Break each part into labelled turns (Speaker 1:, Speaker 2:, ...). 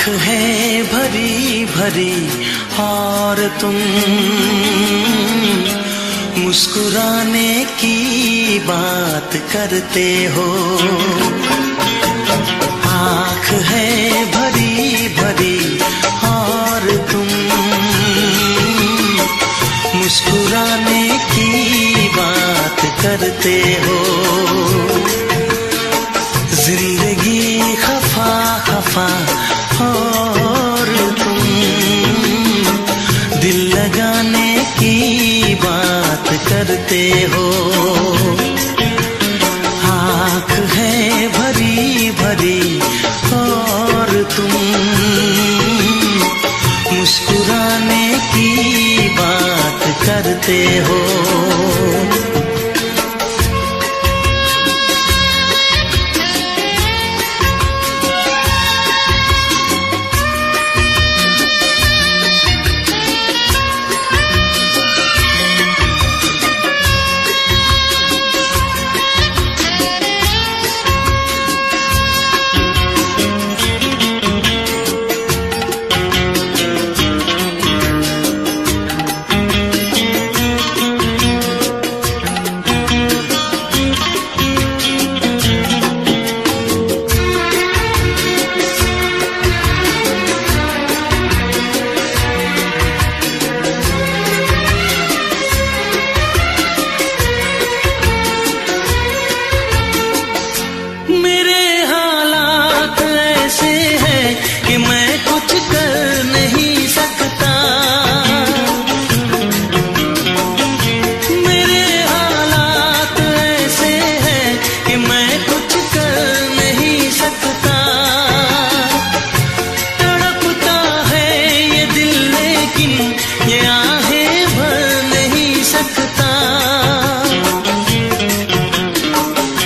Speaker 1: है भरी भरी और तुम मुस्कुराने की बात करते हो। आँख है भरी भरी और तुम मुस्कुराने की बात करते हो। जिंदगी खफा खफा और तुम दिल लगाने की बात करते हो। आँख है भरी भरी और तुम मुस्कुराने की बात करते हो।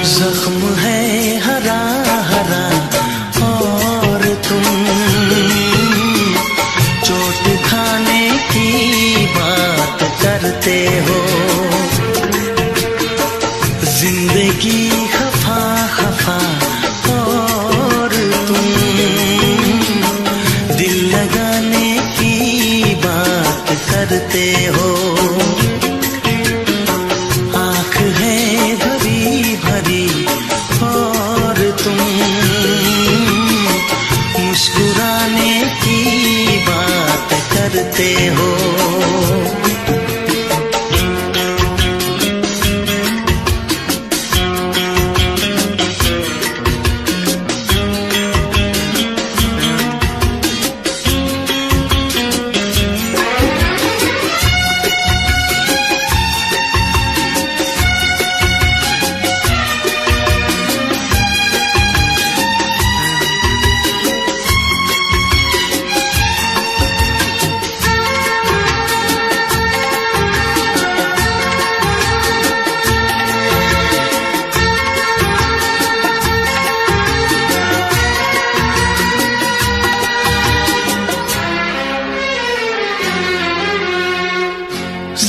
Speaker 1: जख्म है हरा हरा और तुम चोट खाने की बात करते हो। जिंदगी खफा खफा और तुम दिल लगाने की बात करते हो। आँख है भरी भरी और तुम मुस्कुराने की बात करते हो।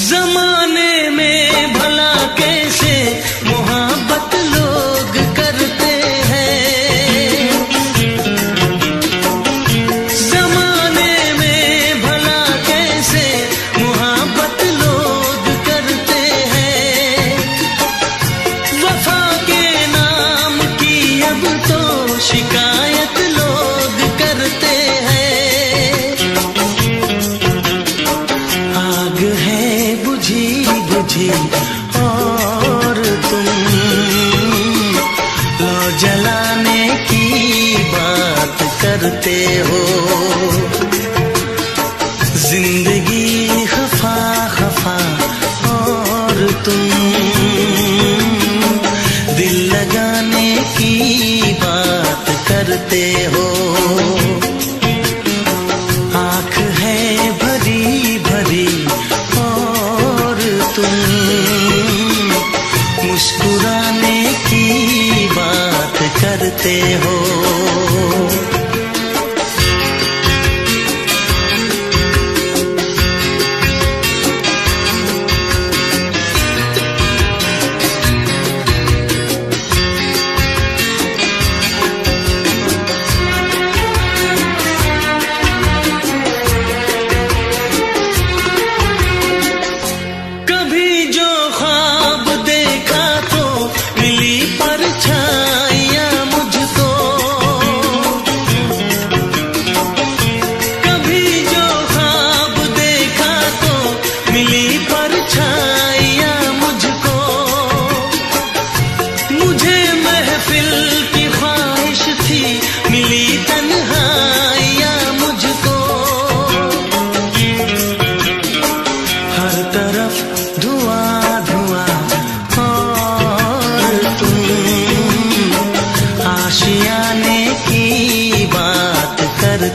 Speaker 1: जमाने में भला कैसे मोहब्बत लोग करते हैं। जमाने में भला कैसे मोहब्बत लोग करते हैं। वफा के नाम की अब तो शिकायत लोग करते हैं। आग है बुझी बुझी और तुम लो जलाने की बात करते हो। जिंदगी खफा खफा और तुम दिल लगाने की बात करते हो। आँख है भरी भरी और तुम मुस्कुराने की बात करते हो।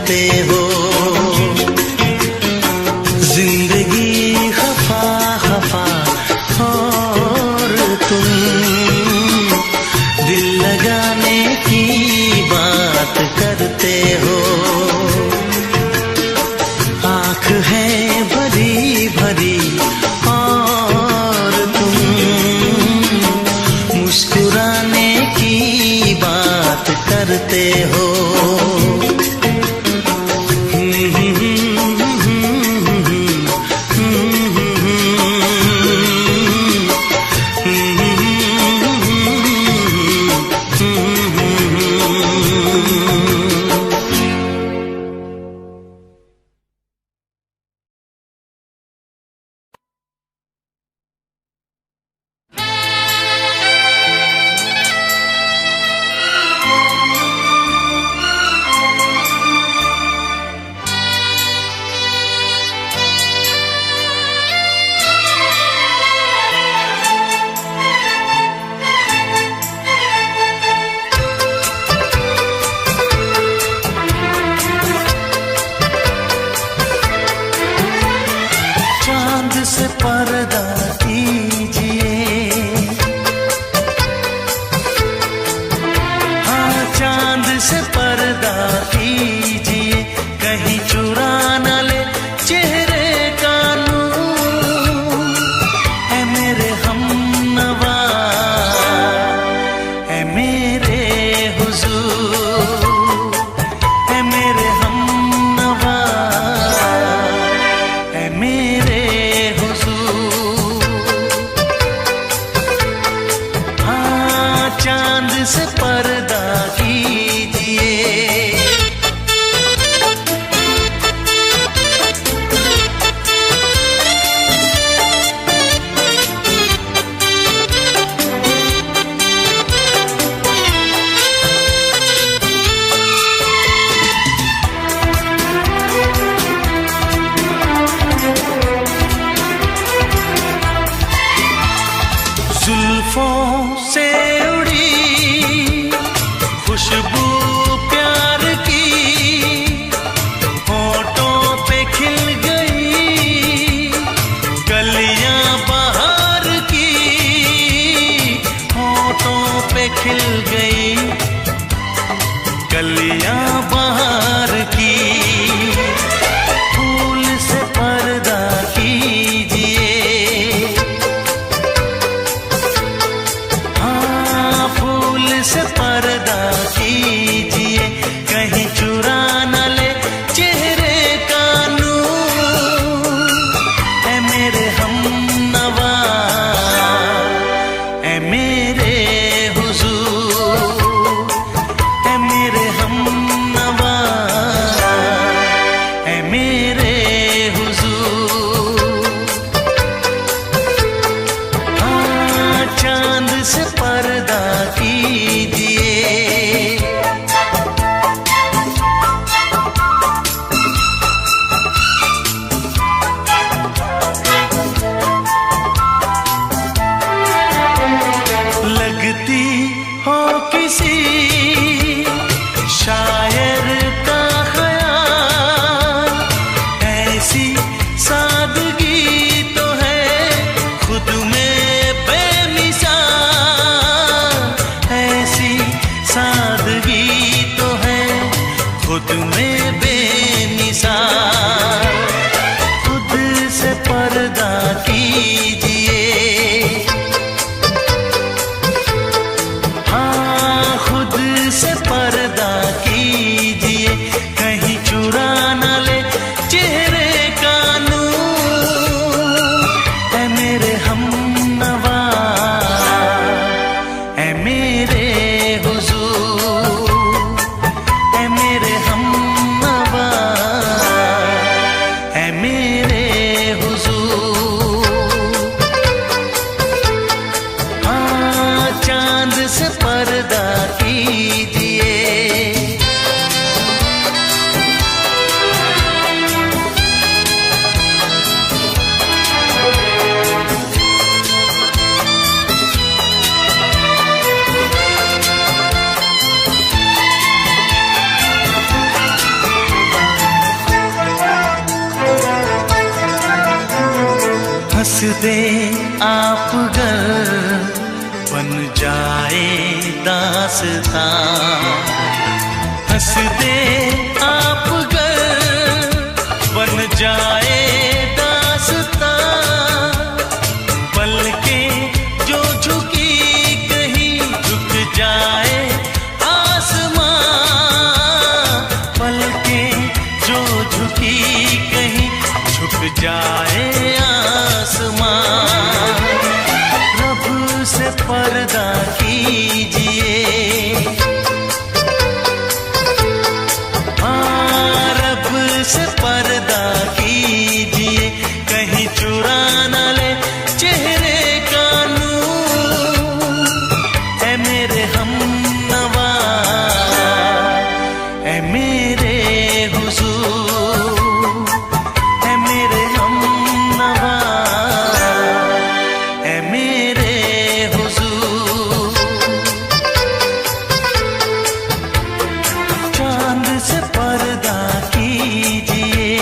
Speaker 1: करते हो। जिंदगी खफा खफा और तुम दिल लगाने की बात करते हो। आँख है भरी भरी और तुम मुस्कुराने की बात करते हो। से पर्दा कीजिए, हाँ चांद से पर्दा कीजिए, कहीं चुरा न ले चेहरे का नूर। है मेरे हमनवा, है मेरे हुजूर, है मेरे हमनवा, है मेरे चांद से पर्दा कीजिए। जुल्फों से खुशबू प्यार की होठों पे खिल गई, कलियां बहार की होठों पे खिल गई, कलियां बहार की। फूल से पर्दा कीजिए, हाँ फूल से पर्दा कीजिए, कहीं चुरा न ले चेहरे का नूर। है मेरे हमनवा, है मेरे हुजूर, है मेरे हमनवा, है मेरे हुजूर। हाँ चांद से पर्दा कीजिए। लगती हो किसी शायर का ख्याल, ऐसी सादगी तो है खुद में बेमिसाल, ऐसी सादगी तो है खुद में बेमिसाल। खुद से पर्दा कीजिए, हाँ खुद से पर्दा कीजिए, कहीं चुरा न ले चेहरे का नूर। है मेरे हमनवा, है मेरे हुजूर, है मेरे हमनवा, है मेरे हुजूर। हाँ चांद से पर्दा कीजिए। आप गर बन जाए दास्तां, हंस दे आप गर बन जाए दास्तां, पलकें जो झुकी कहीं झुक जाए आसमां, पलकें जो झुकी कहीं झुक जाए आसमां। रब से पर्दा कीजिए, रब से पर्दा कीजिए, कहीं चुरा न ले चेहरे का नूर। ऐ मेरे हमनवा, ऐ मेरे हुजूर, ऐ मेरे हमनवा, ऐ मेरे हुजूर। चांद से पर्दा कीजिए,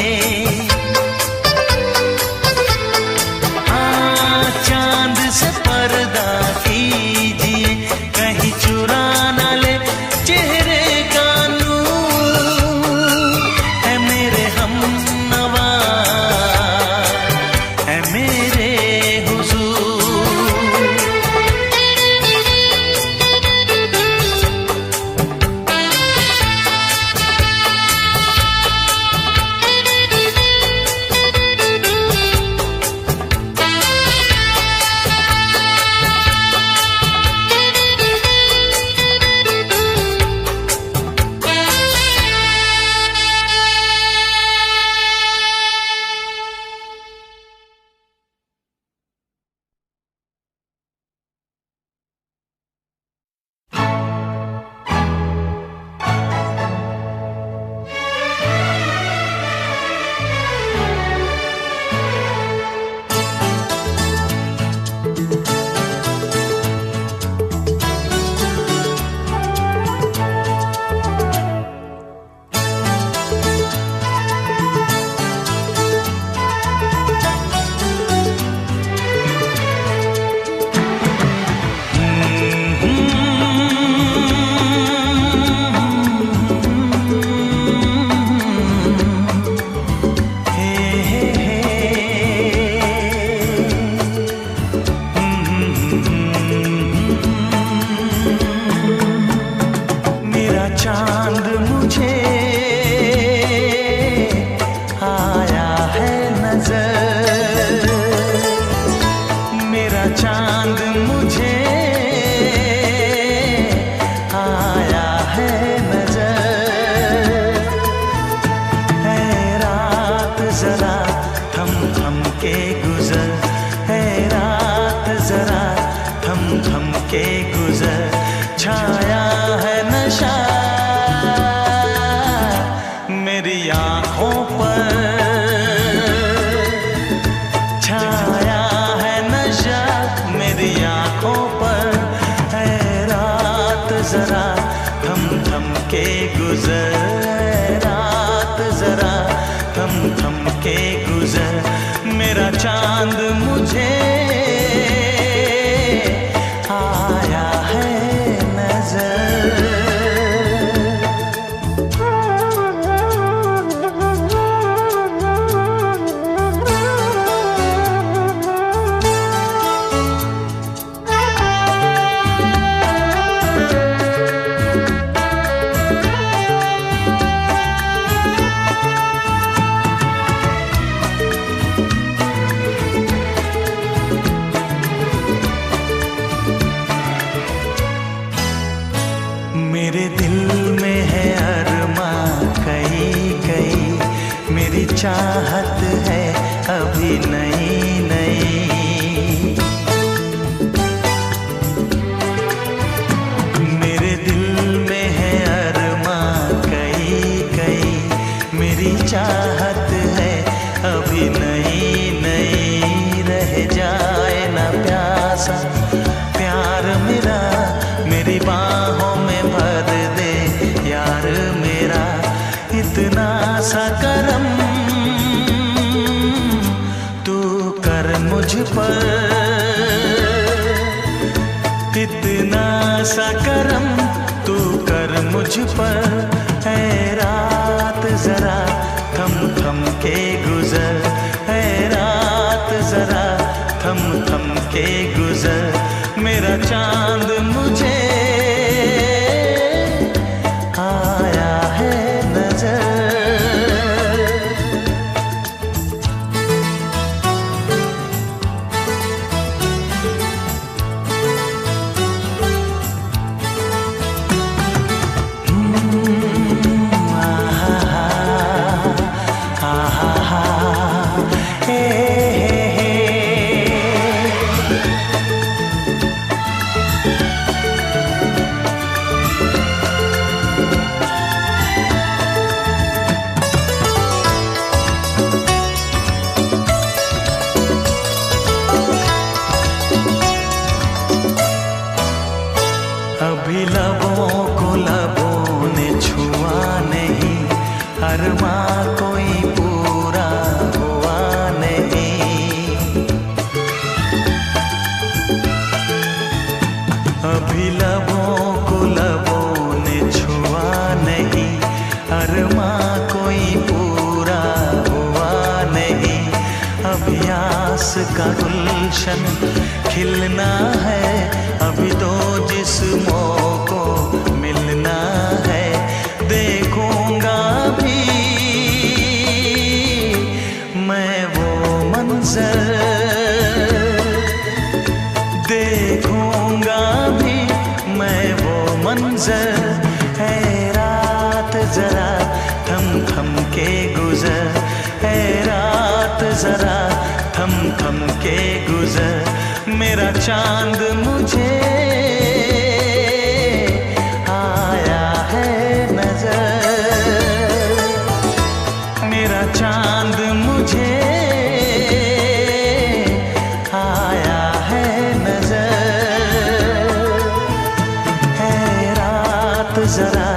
Speaker 1: चांद से पर्दा कीजिए, कहीं चुरा न ले चेहरे का नूर। है मेरे हमनवा, है मेरे हुजूर। चांद मुझे आया है नजर, मेरा चांद मुझे आया है नजर। है रात जरा थम थम के गुजर, है रात जरा थम थम के गुजर। छाया है नशा मेरी आँखों पर, छाया है नशा मेरी आँखों पर। है रात जरा थम थम के गुजर, है रात जरा थम थम के गुजर। मेरा चांद मुझे आया है नजर। मेरे दिल में है अरमां कई कई, मेरी चाहत है अभी नई नई। मेरे दिल में है अरमां कई कई, मेरी चाहत है अभी नई नई। रह जाए ना प्यासा प्यार मेरा, मेरी बाहों में भर दे यार मेरा। इतना सा करम तू कर मुझ पर, सा करम तू कर मुझ पर, है रात जरा थम थम के गुजर, है रात जरा थम थम के गुजर। मेरा चांद मुझे आया है नजर। अभी लबों को लबों ने छुआ नहीं, अरमां कोई पूरा हुआ नहीं। अभी लबों को लबों ने छुआ नहीं, अरमां कोई पूरा हुआ नहीं। अभी आस का गुलशन खिलना है, अभी तो जिस्मों को मिलना है। देखूंगा भी मैं वो मंजर, देखूंगा भी मैं वो मंजर। है रात जरा थम थम के गुजर, है रात जरा थम थम के गुजर। मेरा चांद मुझे आया है नजर, मेरा चांद मुझे आया है नजर। है रात जरा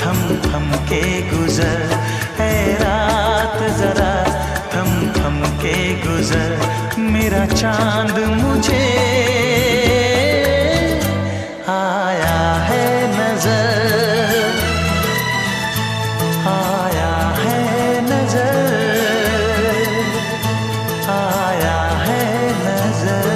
Speaker 1: थम थम के गुजर, है रात जरा थम थम के गुजर। मेरा चांद मुझे आया है नजर, आया है नजर, आया है नजर।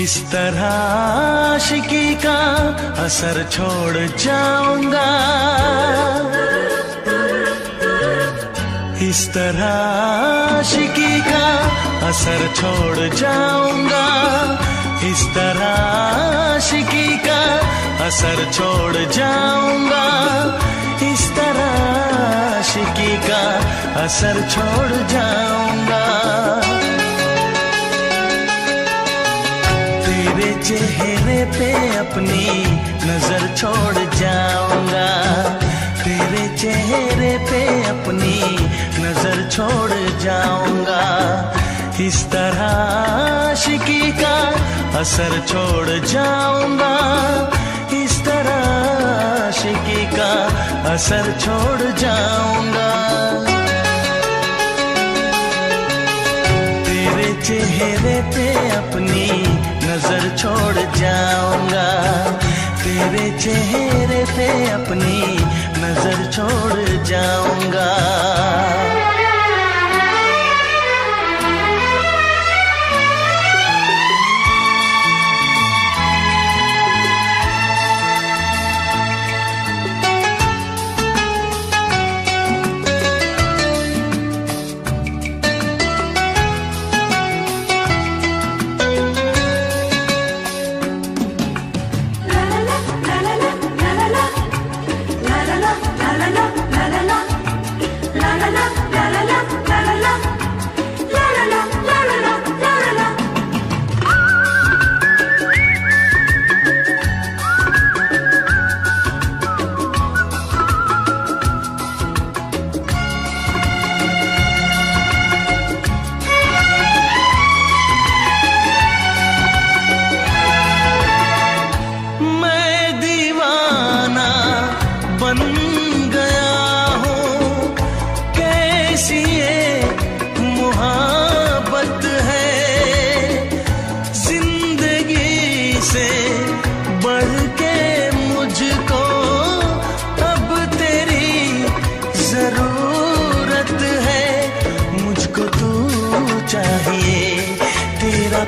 Speaker 1: इस तरह आशिकी का असर छोड़ जाऊंगा, इस तरह आशिकी का असर छोड़ जाऊंगा, इस तरह आशिकी का असर छोड़ जाऊंगा, इस तरह आशिकी का असर छोड़ जाऊंगा। तेरे चेहरे पे अपनी नजर छोड़ जाऊंगा, तेरे चेहरे पे अपनी नजर छोड़ जाऊंगा। इस तरह आशिकी का असर छोड़ जाऊंगा, इस तरह आशिकी का असर छोड़ जाऊंगा। तेरे चेहरे पे अपनी नजर छोड़ जाऊंगा, तेरे चेहरे पे अपनी नजर छोड़ जाऊंगा।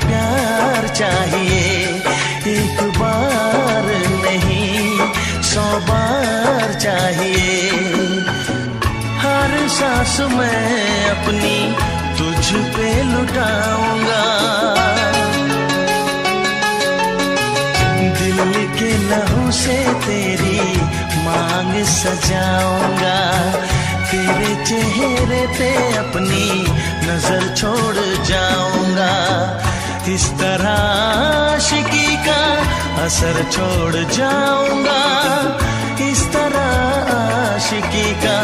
Speaker 1: प्यार चाहिए, एक बार नहीं 100 बार चाहिए। हर सांस मैं अपनी तुझ पे लुटाऊंगा, दिल के लहू से तेरी मांग सजाऊंगा। तेरे चेहरे पे अपनी नजर छोड़ जाऊंगा। इस तरह आशिकी का असर छोड़ जाऊंगा, इस तरह आशिकी का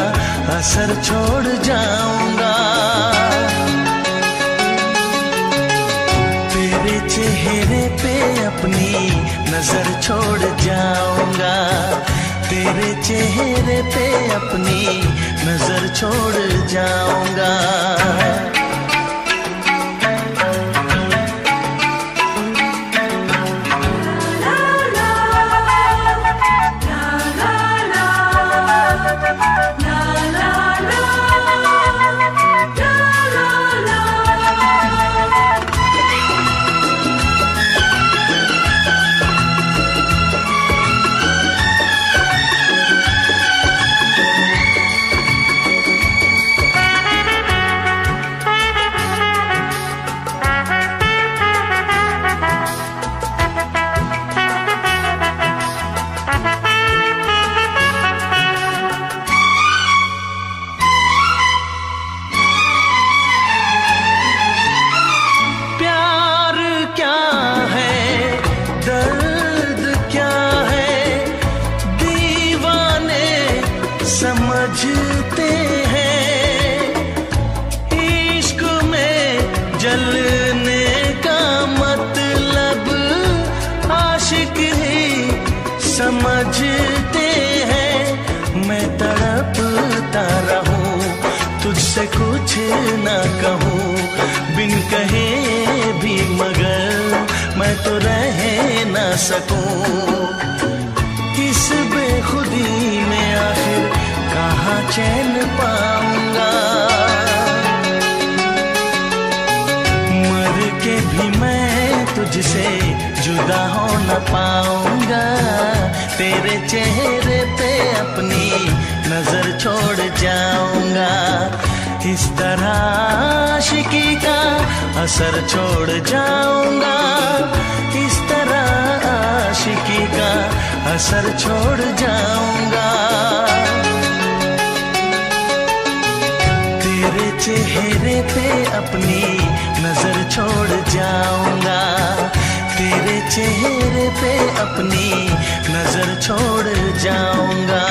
Speaker 1: असर छोड़ जाऊंगा। तेरे चेहरे पे अपनी नजर छोड़ जाऊंगा, तेरे चेहरे पे अपनी नजर छोड़ जाऊंगा। समझते हैं इश्क में जलने का मतलब आशिक ही समझते हैं। मैं तड़पता रहूं तुझसे कुछ ना कहूं, बिन कहे भी मगर मैं तो रह ना सकूं। इस बेखुदी में आखिर कहाँ चैन पाऊंगा, मर के भी मैं तुझसे जुदा हो न पाऊंगा। तेरे चेहरे पे अपनी नजर छोड़ जाऊंगा, इस तरह आशिकी का असर छोड़ जाऊंगा, इस तरह आशिकी का असर छोड़ जाऊंगा। तेरे चेहरे पे अपनी नजर छोड़ जाऊंगा, तेरे चेहरे पे अपनी नजर छोड़ जाऊंगा।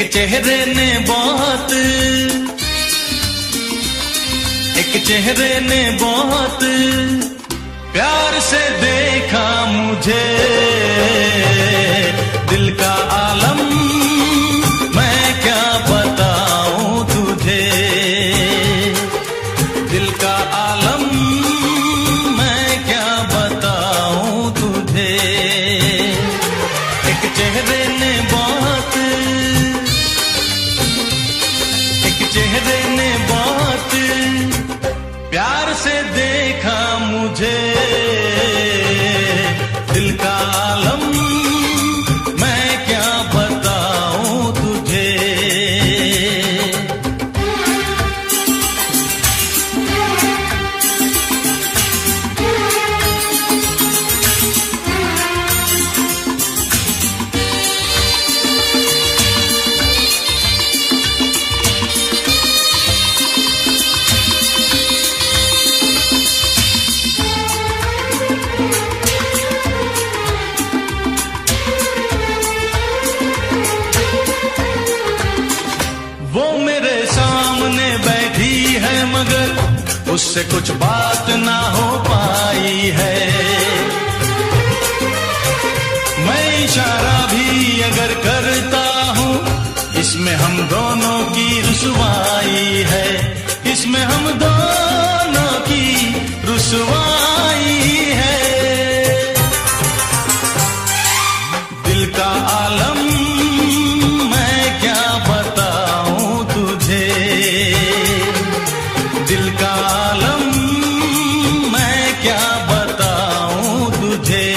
Speaker 1: चेहरे ने बहुत, एक चेहरे ने बहुत प्यार से देखा मुझे। दिल का आलम मैं क्या बताऊं तुझे, दिल का आलम मैं क्या बताऊं तुझे। एक चेहरे ने बहुत, एक चेहरे ने बहुत प्यार से देखा मुझे। दिल का आलम मैं क्या बताऊं तुझे। वो मेरे सामने बैठी है मगर उससे कुछ बात ना हो पाई है। मैं इशारा भी अगर करता हूँ इसमें हम दोनों की रुसवाई है, इसमें हम दोनों की रुसवाई है। दिल का आलम मैं क्या बताऊं तुझे, दिल का आलम मैं क्या बताऊं तुझे।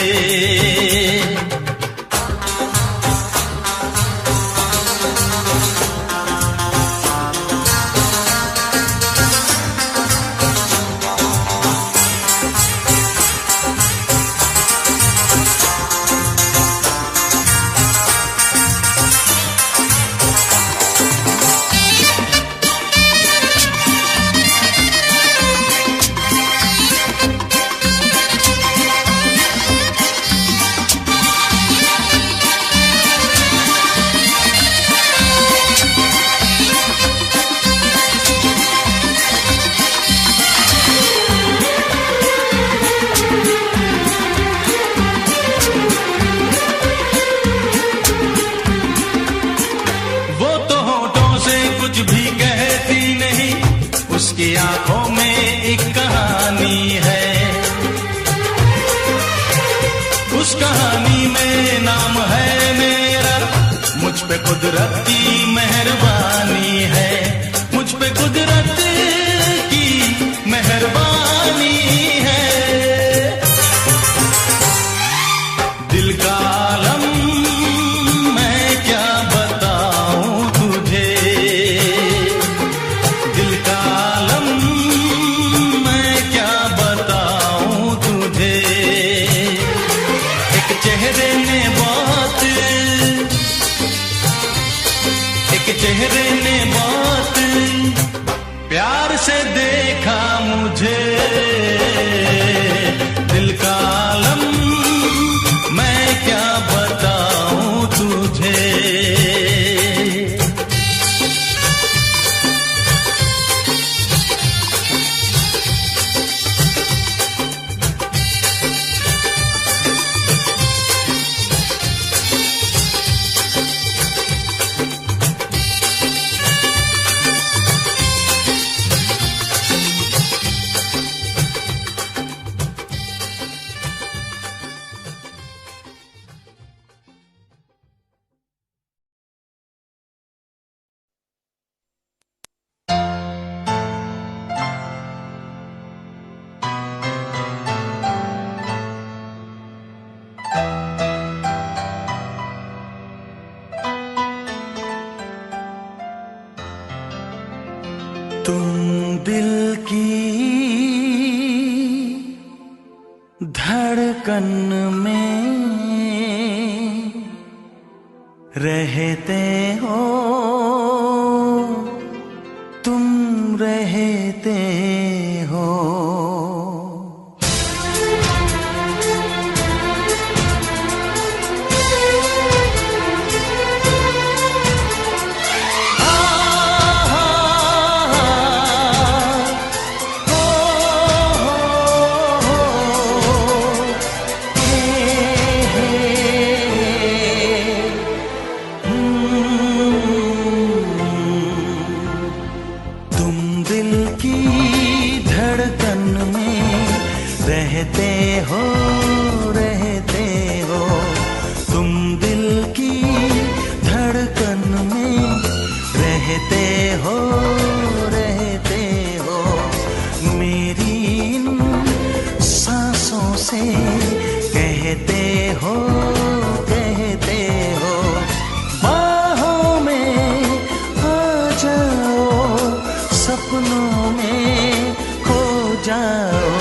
Speaker 1: कुछ भी कहती नहीं, उसकी आंखों में एक कहानी है। उस कहानी में नाम है मेरा, मुझ पे कुदरत की मेहरबानी है, मुझ पे कुदरत की मेहरबानी है। दिल का आलम मैं क्या बताऊं तुझे, दिल का आलम मैं क्या बताऊं तुझे। एक चेहरे ने बहुत, एक चेहरे ने बहुत प्यार से देखा मुझे। दिल का आलम मैं क्या बताऊं तुझे। तुम दिल की धड़कन में रहते हो, तुम रहते हो। हो कहते हो, बाहों में आ जाओ, सपनों में खो जाओ,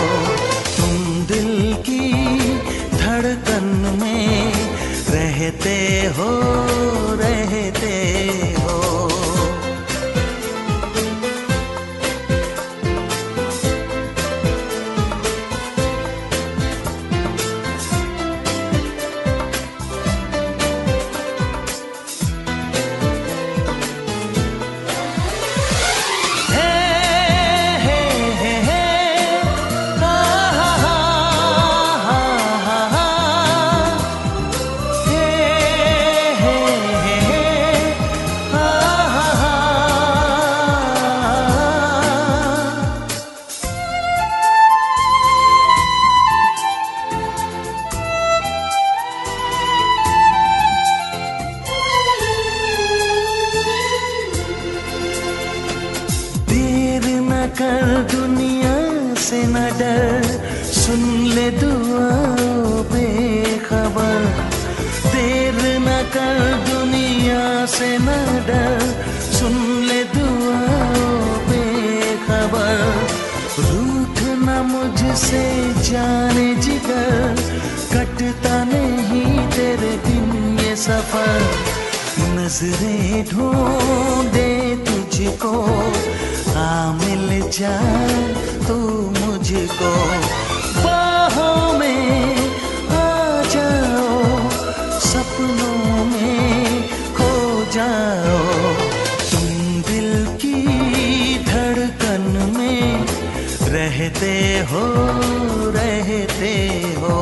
Speaker 1: तुम दिल की धड़कन में रहते हो, रहते हो। कर दुनिया से न डर, सुन ले दुआओं बेखबर, देर न कर दुनिया से न डर, सुन ले दुआओं बेखबर, रूठ न मुझसे जाने जिगर, कटता नहीं तेरे बिन ये सफर, नजरें ढूंढे तुझको, आ मिल जा तू मुझको, बाहों में आ जाओ, सपनों में खो जाओ, तुम दिल की धड़कन में रहते हो, रहते हो।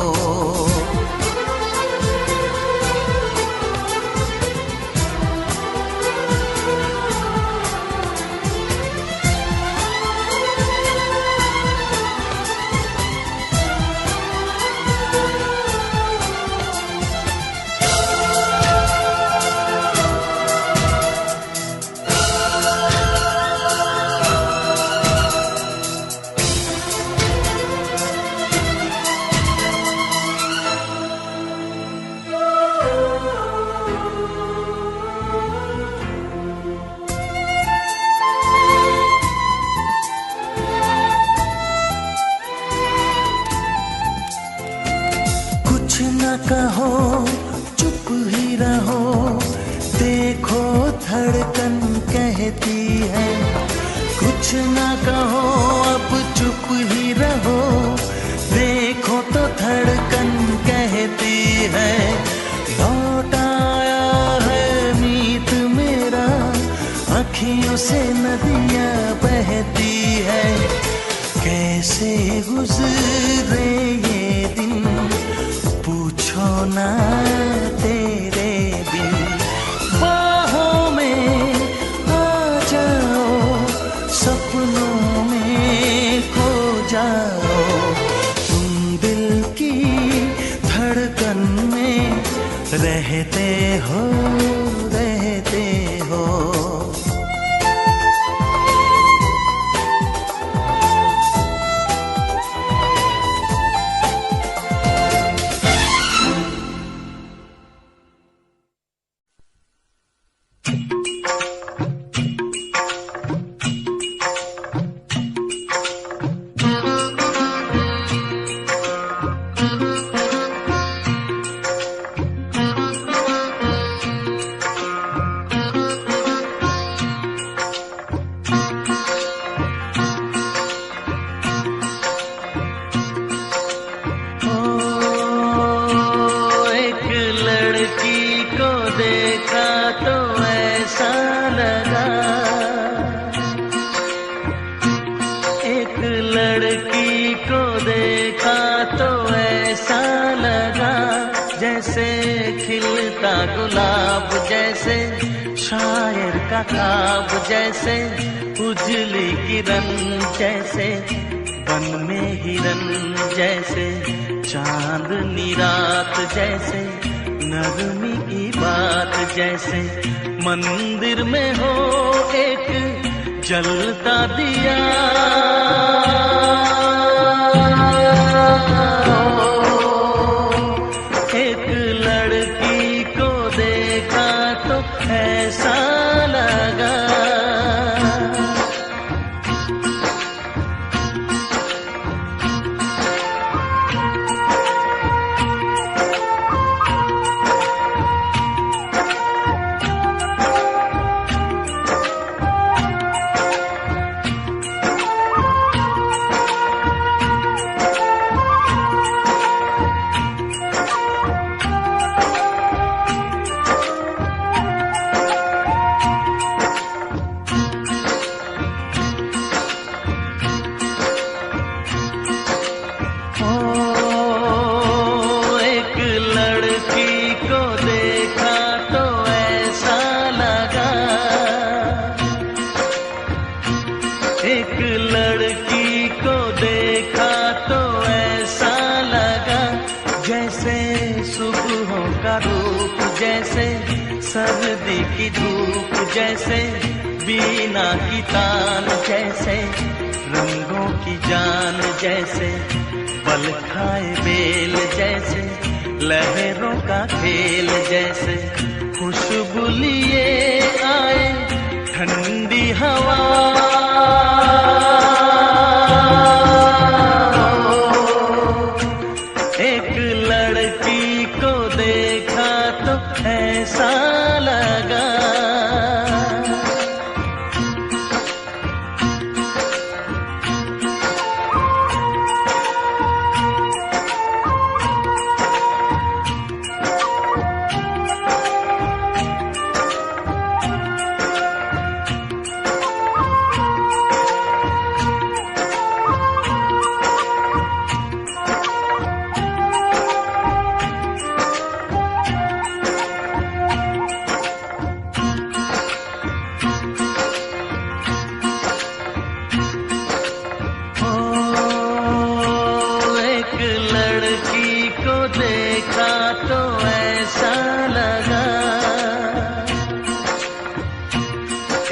Speaker 1: कहो चुप ही रहो, देखो धड़कन कहती है, कुछ ना कहो अब चुप ही रहो, देखो तो धड़कन कहती है, लौट आया है मीत मेरा, अखियों से नदियां बहती है, कैसे गुजरे ये दिन पूछो ना तेरे बिन, बाहों में आ जाओ, सपनों में खो जाओ, तुम दिल की धड़कन में रहते हो, रहते हो।
Speaker 2: लड़की को देखा तो ऐसा लगा जैसे खिलता गुलाब, जैसे शायर का ख्वाब, जैसे उजली किरण, जैसे बन में हिरन, जैसे चांदनी रात, जैसे नरमी की बात, जैसे मंदिर में हो एक जलता दिया, एक लड़की को देखा तो ऐसा लगा, एक लड़की को देखा तो ऐसा लगा, जैसे सुबहों का रूप, जैसे सर्दी की धूप, जैसे बीना की तान, जैसे रंगों की जान, जैसे बल खाए बेल, जैसे लहरों का खेल, जैसे खुशबू लिए आए ठंडी हवा। एक लड़की को देखा तो ऐसा लगा।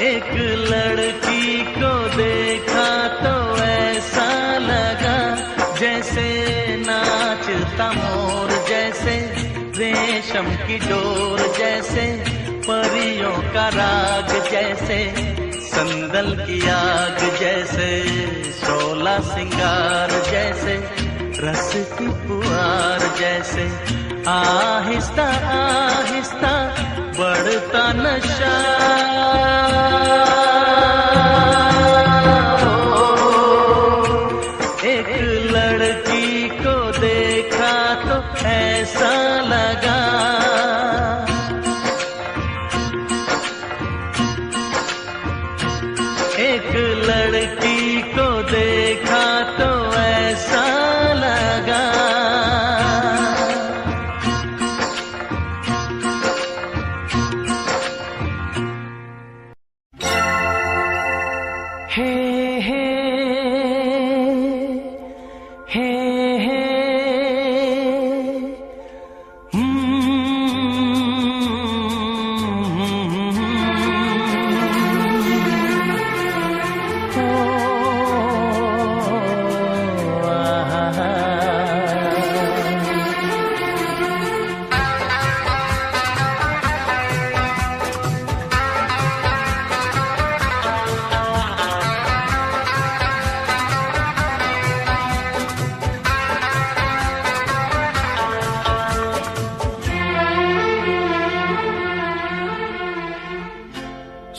Speaker 2: एक लड़की को देखा तो ऐसा लगा, जैसे नाचता मोर, जैसे रेशम की डोर, जैसे परियों का राग, जैसे संदल की आग, जैसे शोला सिंगार, जैसे रस की पुआर, जैसे आहिस्ता आहिस्ता बढ़ता नशा। एक लड़की को देखा तो ऐसा लगा, एक लड़की को देखा तो ऐसा लगा। हे हे हे हे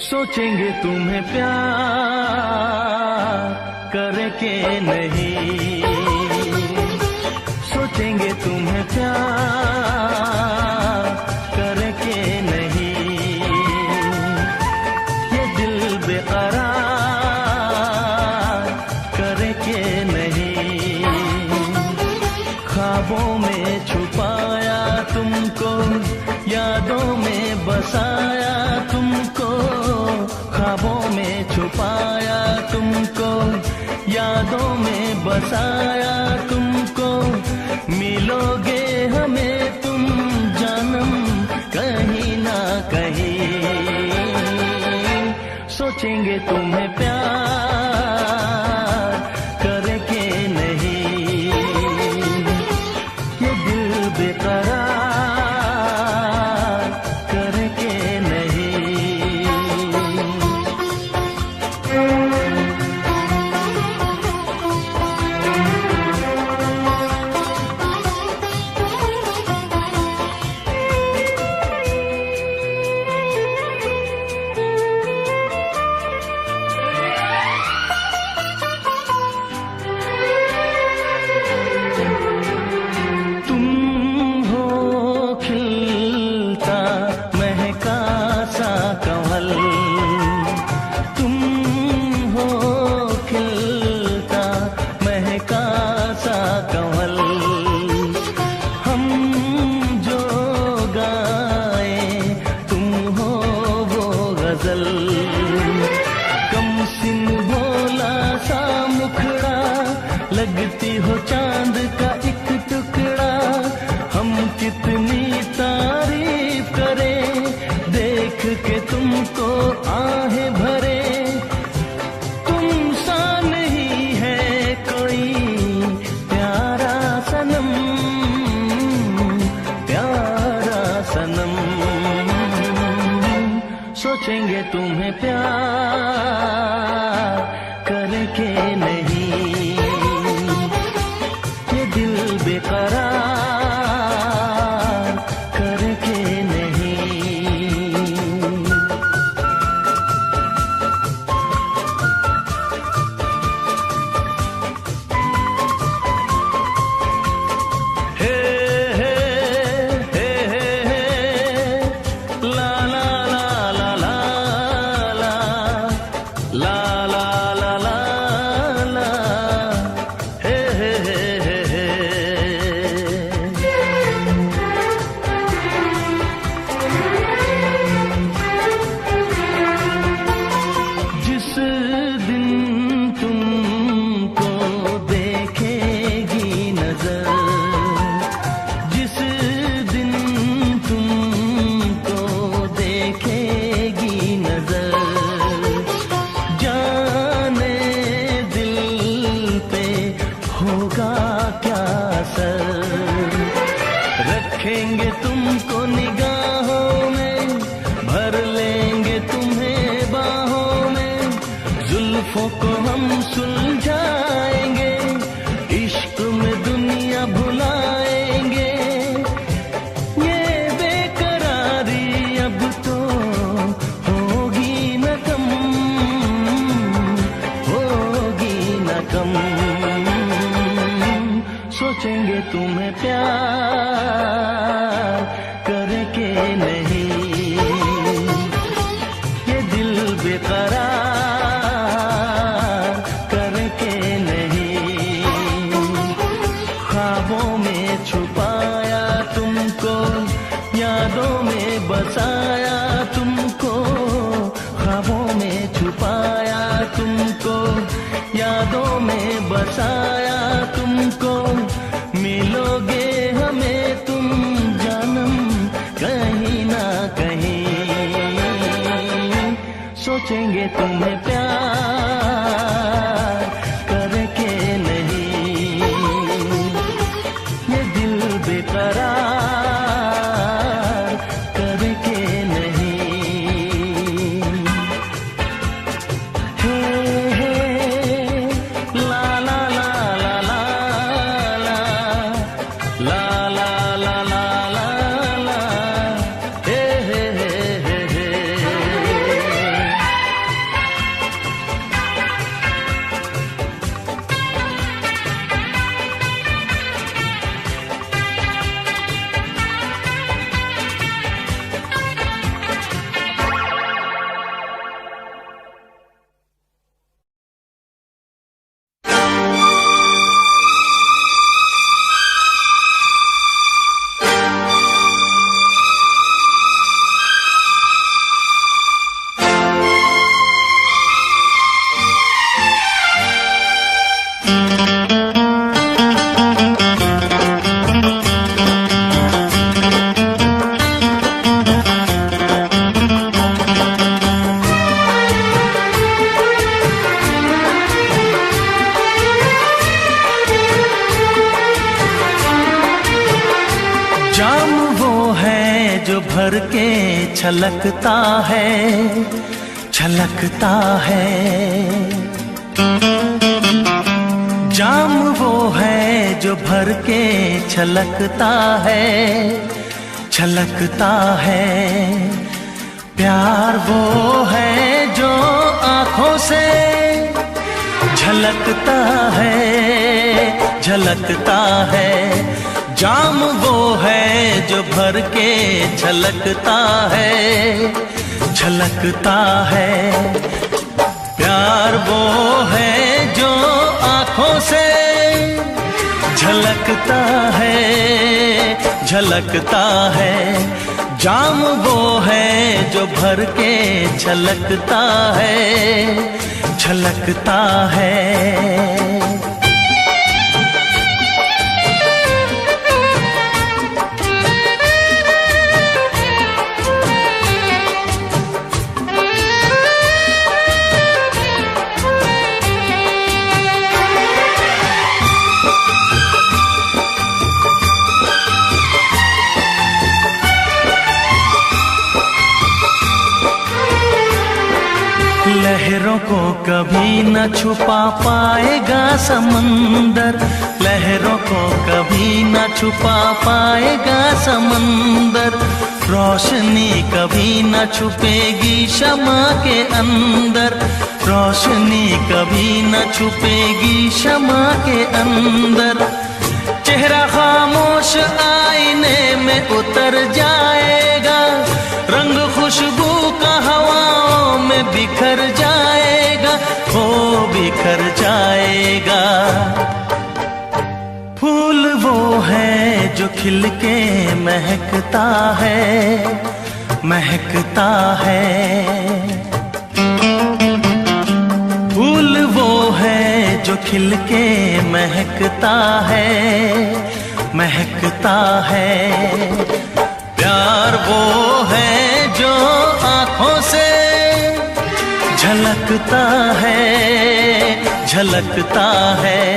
Speaker 2: सोचेंगे तुम्हें प्यार करके नहीं, सोचेंगे तुम्हें प्यार करके नहीं, ये दिल बेकरार करके नहीं, ख्वाबों में छुपाया तुमको, यादों में बसाया तुमको, ख्वाबों में छुपाया तुमको, यादों में बसाया तुमको, मिलोगे हमें तुम जानम कहीं ना कहीं, सोचेंगे तुम्हें प्यार करके नहीं, ये दिल बेकरार करके नहीं। तुम हो सोचेंगे तुम्हें प्यार करके नहीं, ये दिल बेकरार करके नहीं। हे हे हे हे हे ला ला ला ला ला ला ला ला ला ला ला हे हे हे हे हे। जिस दिन तुमको देखेगी नजर, जिस दिन तुमको देखेगी नजर, जाने दिल पे होगा क्या असर। रखेंगे तुमको निगाहों में, भर लेंगे तुम्हें बाहों में, जुल्फों को हम सुलझाएंगे, इश्क में दुनिया भुलाएंगे। ये बेकरारी अब तो होगी न कम, होगी न कम। सोचेंगे तुम्हें प्यार करके नहीं, ये दिल बेकरार करके नहीं। ख्वाबों में छुपाया तुमको, यादों में बसाया तुमको, ख्वाबों में छुपाया तुमको, यादों में बसाया तुमको। मिलोगे हमें तुम जानम कहीं ना कहीं। सोचेंगे तुम्हें प्यार करके नहीं, ये दिल बेकरार करके नहीं। हे हे ला ला ला ला ला ला ला ला ला ला ला ला हे हे हे हे हे। जाम वो है जो भर के छलकता है, छलकता है। जाम वो है जो भर के छलकता है, छलकता है। प्यार वो है जो आँखों से झलकता है, झलकता है। जाम वो है जो भर के छलकता है, छलकता है। प्यार वो है जो आँखों से झलकता है, झलकता है। जाम वो है जो भर के छलकता है, छलकता है।
Speaker 1: को कभी न छुपा पाएगा समंदर, लहरों को कभी न छुपा पाएगा समंदर। रोशनी कभी न छुपेगी शमा के अंदर, रोशनी कभी न छुपेगी शमा के अंदर। चेहरा खामोश आईने में उतर जाएगा, रंग खुशबू का हवाओं में बिखर जाएगा, वो बिखर जाएगा। फूल वो है जो खिल के महकता है, महकता है। फूल वो है जो खिल के महकता है, महकता है। प्यार वो है जो आँखों से झलकता है, झलकता है।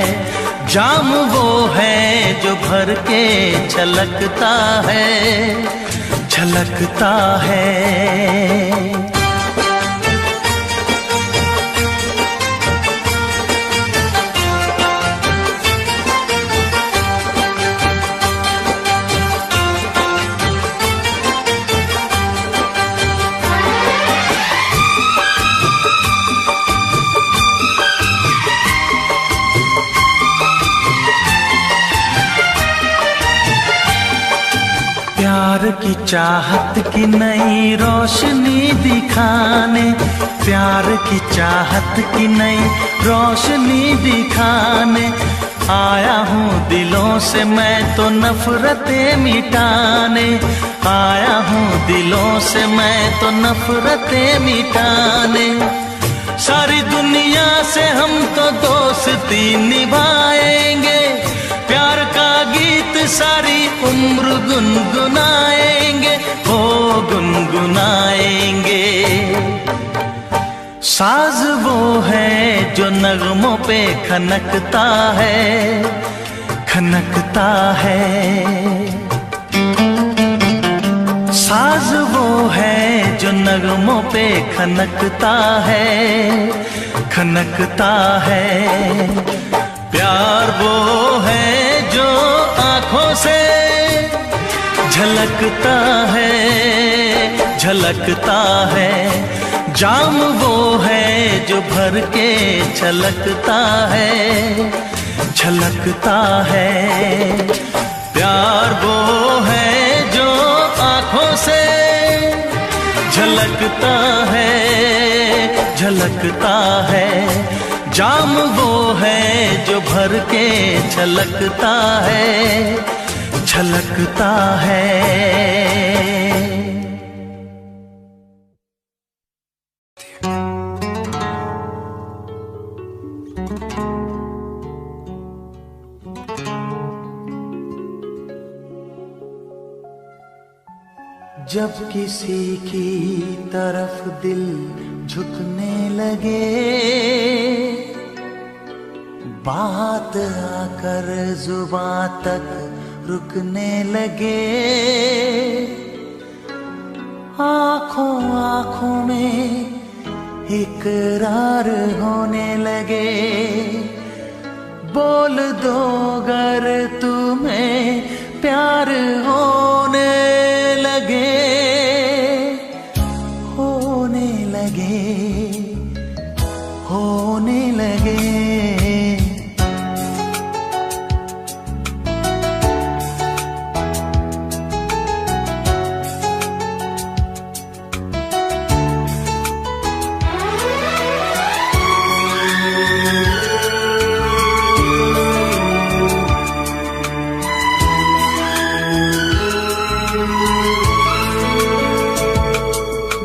Speaker 1: जाम वो है जो भर के छलकता है, छलकता है। प्यार की चाहत की नई रोशनी दिखाने, प्यार की चाहत की नई रोशनी दिखाने आया हूँ दिलों से मैं तो नफरतें मिटाने, आया हूँ दिलों से मैं तो नफरतें मिटाने। सारी दुनिया से हम तो दोस्ती निभाएंगे, प्यार का गीत सारी उम्र गुनगुनाएंगे, हो गुनगुनाएंगे। साज वो है जो नगमों पे खनकता है, खनकता है। साज वो है जो नगमों पे खनकता है, खनकता है। प्यार वो है जो आँखों से झलकता है, झलकता है। जाम वो है जो भर के छलकता है, छलकता है। प्यार वो है जो आँखों से झलकता है, झलकता है। जाम वो है जो भर के छलकता है, छलकता है। जब किसी की तरफ दिल झुकने लगे, बात आकर जुबां तक रुकने लगे, आँखों आँखों में इकरार होने लगे। बोल दो अगर तुम्हें प्यार होने लगे, होने लगे, होने लगे।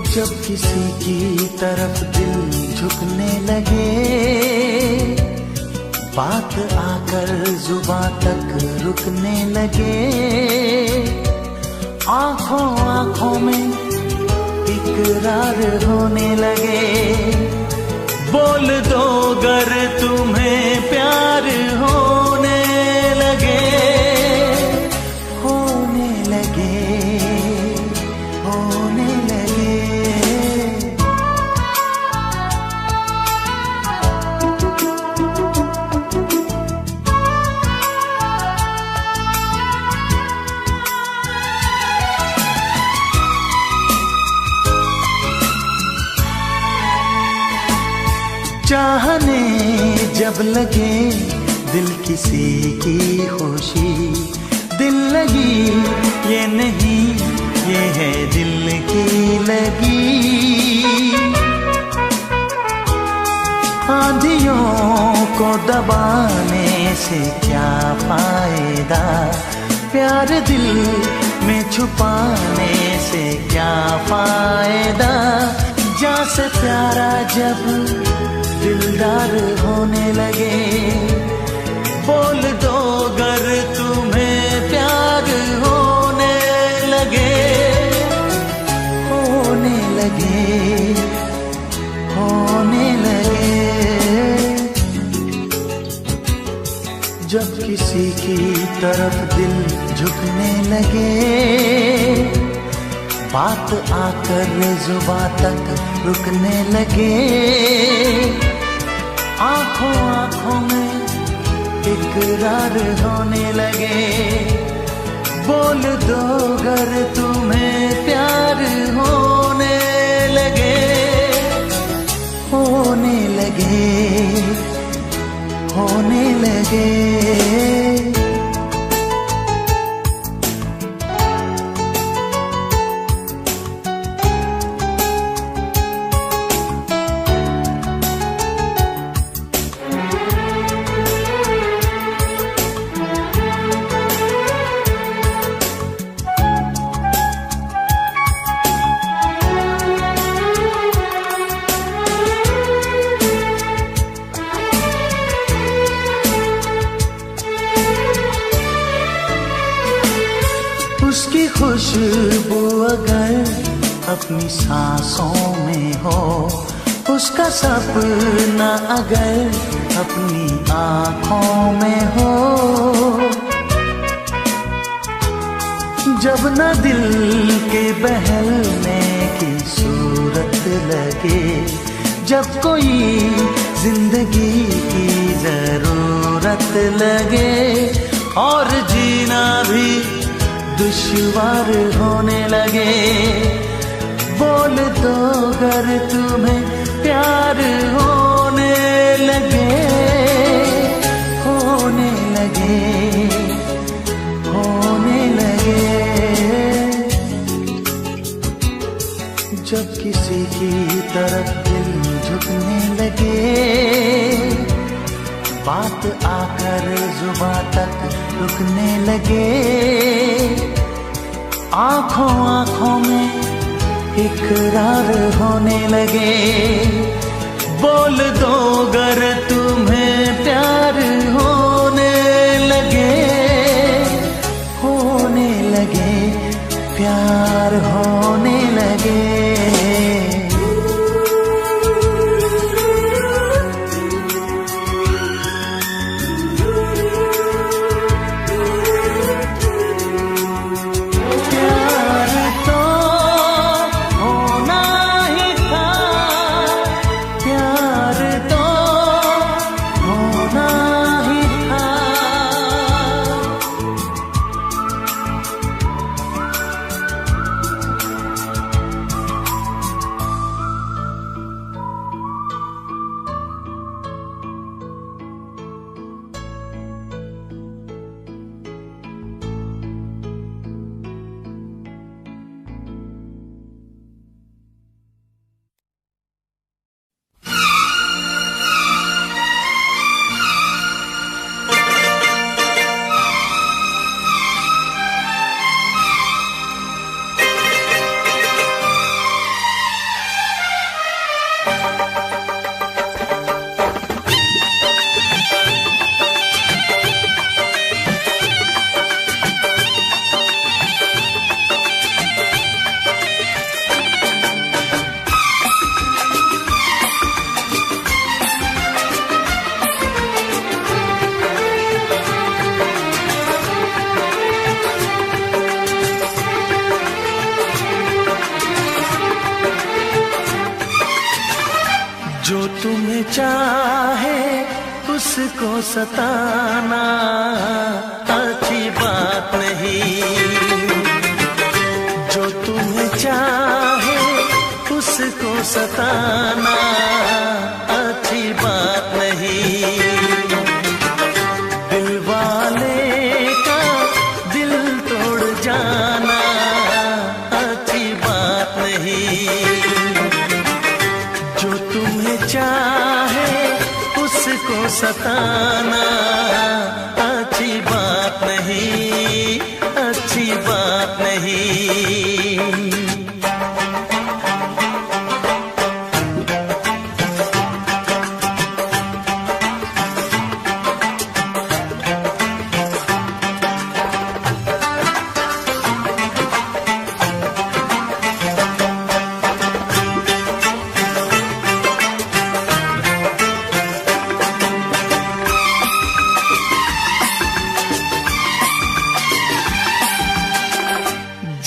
Speaker 1: जब किसी की तरफ दिल झुकने लगे, बात आकर जुबां तक रुकने लगे, आँखों आँखों में इकरार होने लगे। बोल दो अगर तुम्हें प्यार होने लगे, होने लगे, होने लगे। जब लगे दिल किसी की खुशी, दिल लगी ये नहीं ये है दिल की लगी। आंधियों को दबाने से क्या फायदा, प्यार दिल में छुपाने से क्या फायदा। जा से प्यारा जब दिलदार होने लगे, बोल दो गर तुम्हें प्यार होने लगे, होने लगे, होने लगे। जब किसी की तरफ दिल झुकने लगे, बात आकर जुबां तक रुकने लगे। आंखों आंखों में इकरार होने लगे, बोल दो गर तुम्हें प्यार होने लगे, होने लगे, होने लगे। उसकी खुशबू अगर अपनी सांसों में हो, उसका सपना अगर अपनी आँखों में हो, जब न दिल के बहलने की सूरत लगे, जब कोई जिंदगी की जरूरत लगे और जीना भी दुश्वार होने लगे, बोल दो गर तुम्हें प्यार होने लगे, होने लगे, होने लगे। जब किसी की तरफ दिल झुकने लगे, बात आकर जुबां तक रुकने लगे। आंखों आंखों में इकरार होने लगे, बोल दो गर तुम्हें प्यार होने लगे, होने लगे, प्यार होने लगे। जो तुम्हें चाहे उसको सताना अच्छी बात नहीं, जो तुम्हें चाहे उसको सताना अच्छी बात नहीं। सताना अच्छी बात नहीं, अच्छी बात नहीं।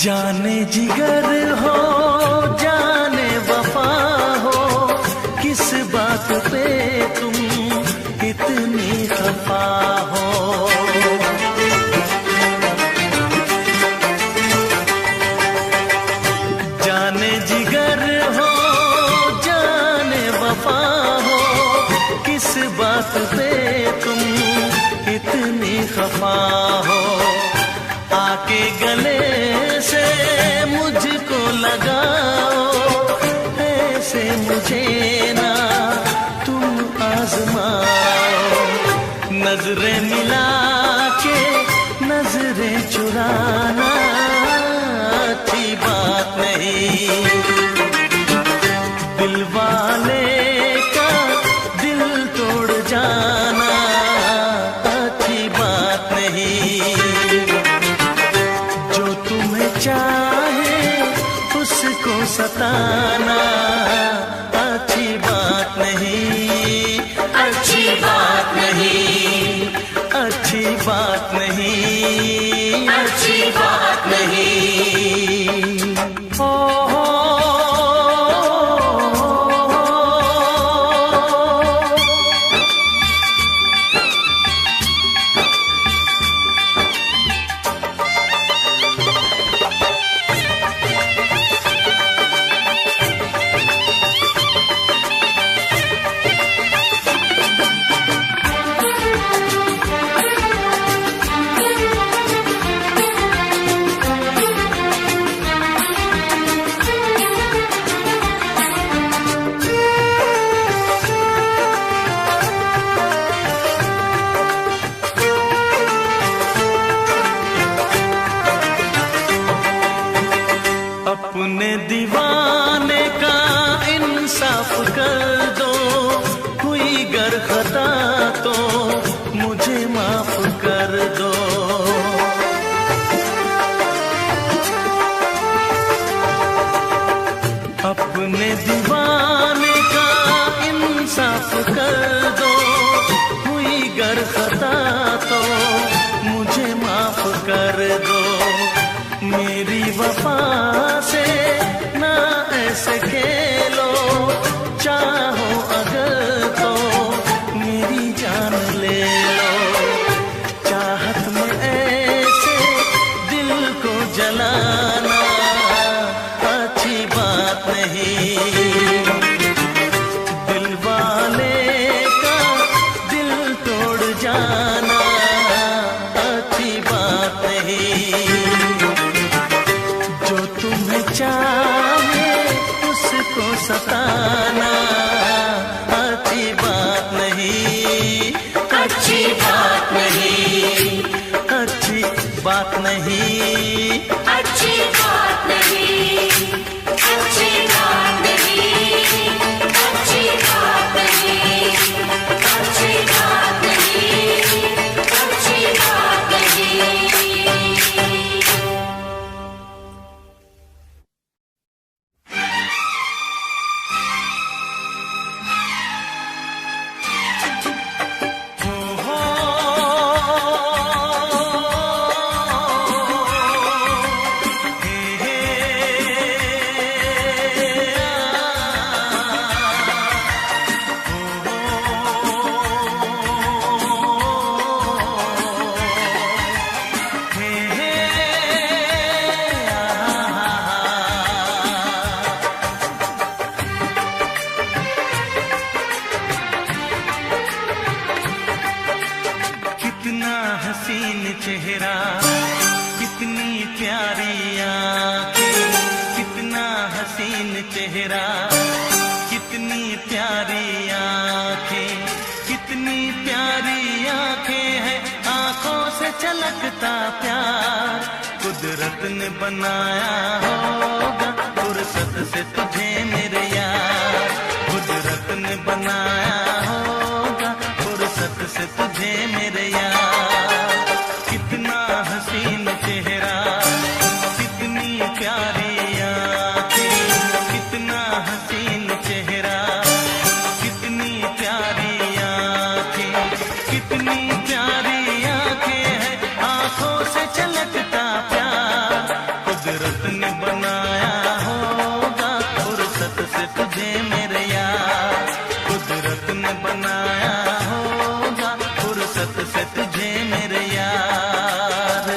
Speaker 1: जाने जिगर हो जाने वफा हो, किस बात पे तुम इतनी खफा हो। जाने जिगर हो जाने वफा हो, किस बात पे तुम इतनी खफा हो। आके गले से मुझको लगाओ, ऐसे मुझे ना तुम आजमाओ। नजरें मिला के नजरें चुराना अच्छी बात नहीं। दिल वाले का दिल तोड़ जाना अच्छी बात नहीं। चाहे उसको सताना अच्छी बात नहीं, अच्छी बात नहीं, अच्छी बात नहीं, अच्छी बात नहीं। ओ अपने दीवाने का इंसाफ कर दो, हुई गर खता तो मुझे माफ कर दो। अपने दीवाने का इंसाफ कर दो, हुई गर खता तो मुझे माफ कर दो। मेरी वफा से ना ऐसे खेलो, चाहो अगर तो मेरी जान ले लो। चाहत में ऐसे दिल को जलाना अच्छी बात नहीं। दिल वाले का दिल तोड़ जाना अच्छी बात नहीं। चाहे उसको सताना अच्छी बात नहीं, अच्छी बात नहीं, अच्छी बात नहीं, अच्छी बात नहीं, अच्छी बात नहीं, अच्छी बात नहीं, अच्छी बात नहीं, अच्छी बात नहीं। ने बनाया होगा फुर्सत से तुझे मेरे यार, कुदरत ने बनाया होगा फुर्सत से तुझे मेरे यार। कितना हसीन चेहरा, कितनी प्यारी आँखें, कितना हसीन चेहरा, कितनी प्यारी आँखें, कितनी प्यारी आँखें हैं, आँखों से छलकता प्यार। कुदरत ने बनाया होगा फुर्सत से तुझे मेरे यार, कुदरत ने बनाया होगा फुर्सत से तुझे मेरे यार।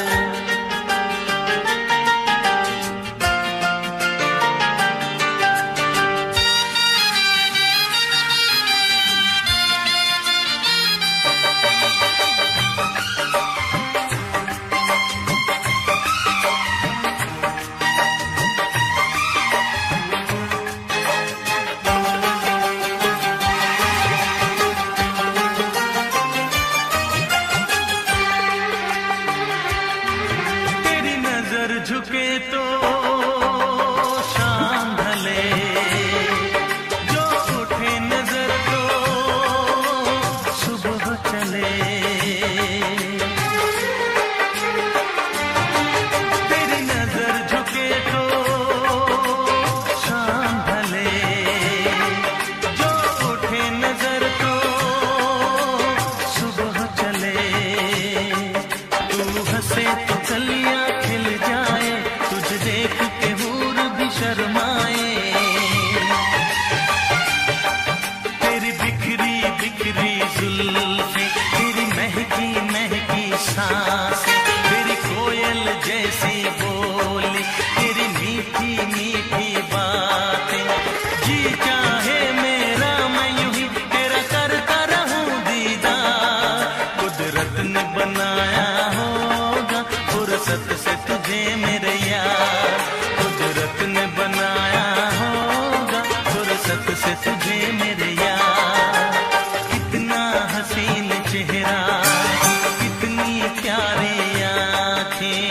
Speaker 1: झुके तो शाम ढले, जो उठे नजर तो सुबह चले। तेरी नजर झुके तो शाम ढले, जो उठे नजर तो सुबह चले। तू हंसे तो कलियां खिल जाए, तुझे देख के हूर भी शर्माए। तेरी बिखरी बिखरी जुल्फें, तेरी महकी महकी सांसें, तेरी कोयल जैसी बोली, तेरी मीठी मीठी बातें। जी चाहे मेरा मैं यूं ही तेरा करता रहूं दीदार। कुदरत ने बनाया होगा फुर्सत से तुझे मेरे यार, कुदरत ने बनाया होगा फुर्सत से तुझे मेरे यार। कितना हसीन चेहरा, कितनी प्यारी आँखें।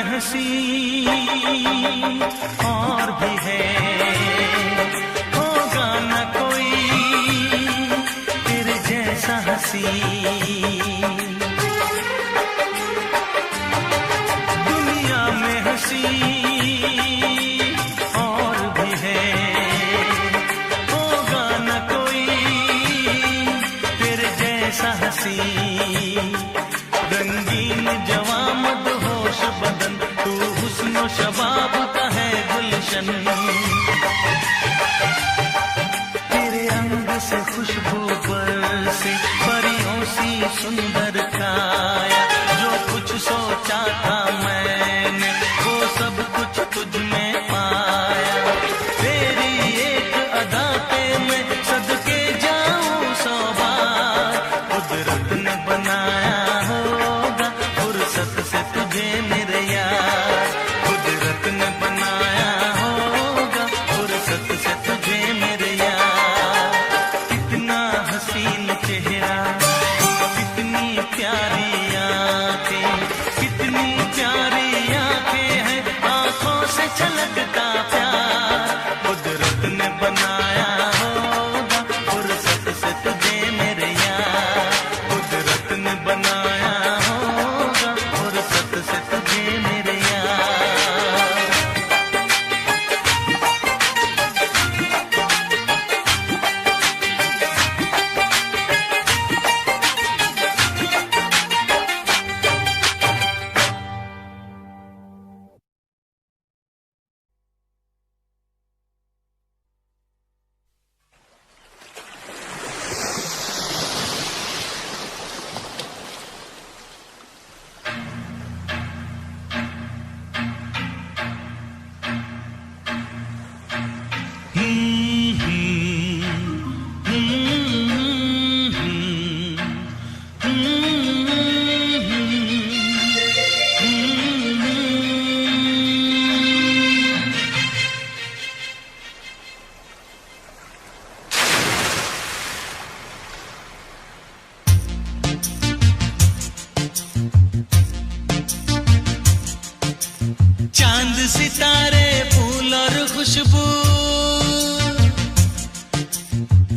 Speaker 1: हंसी और भी है, होगा न कोई तेरे जैसा हंसी। दुनिया में हंसी और भी है, होगा न कोई तेरे जैसा हंसी। रंगीन जवां मदहोश बदन, तू हुस्न शबाब का है गुलशन। तेरे अंग से खुशबू बरसे, परियों सी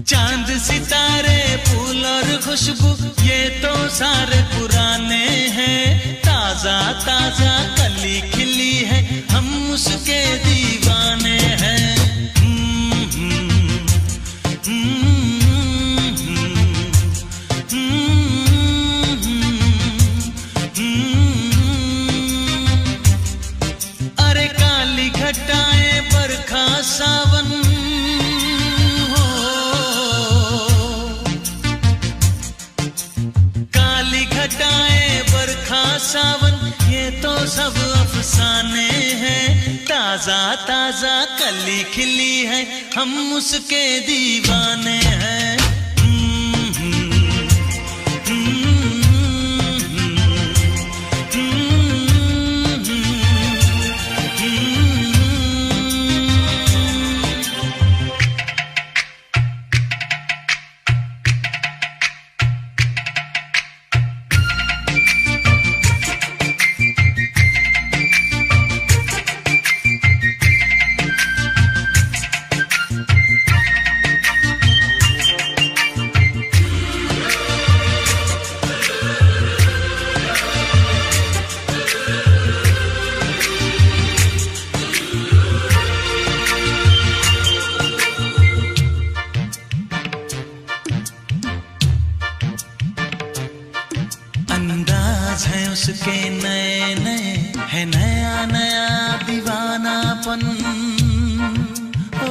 Speaker 1: चांद सितारे फूल और खुशबू ये तो सारे पुराने हैं। ताजा ताजा कली खिली है, हम उसके दीवाने हैं। अरे काली घटाएं बरखा सावन हो, काली घटाएं बरखा सावन ये तो सब अफसाने हैं। ताजा ताजा कली खिली है, हम उसके दीवाने हैं। अंदाज है उसके नए नए, है नया नया दीवानापन। ओ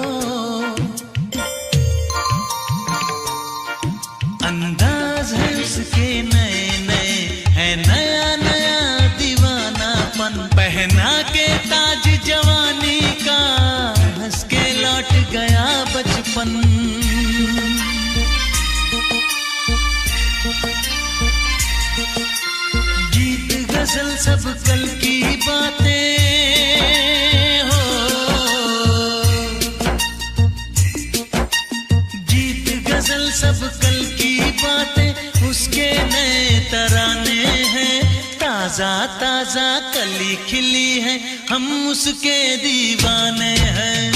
Speaker 1: अंदाज है उसके नए नए, है नया नया दीवानापन। पहना के ताज जवानी का, हंस के लौट गया बचपन। गीत गजल सब कल की बातें हो, गीत गजल सब कल की बातें उसके नए तराने हैं। ताजा ताजा कली खिली है, हम उसके दीवाने हैं।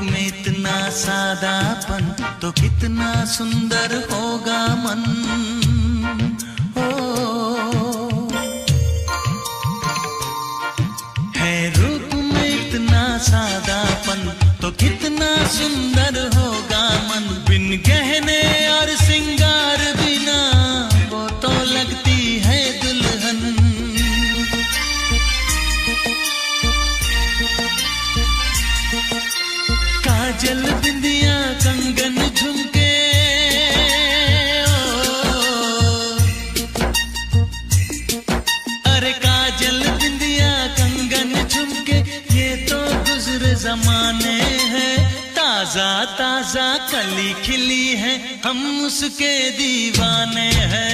Speaker 1: में इतना सादापन तो कितना सुंदर होगा मन। ओ है रूप में इतना सादापन तो कितना सुंदर होगा मन। बिन गहने और सिंगार बिना वो तो लगती है दुल्हन। काजल बिंदिया कंगन झुमके अरे काजल बिंदिया कंगन झुमके ये तो गुजरे जमाने हैं। ताजा ताजा कली खिली है हम उसके दीवाने हैं।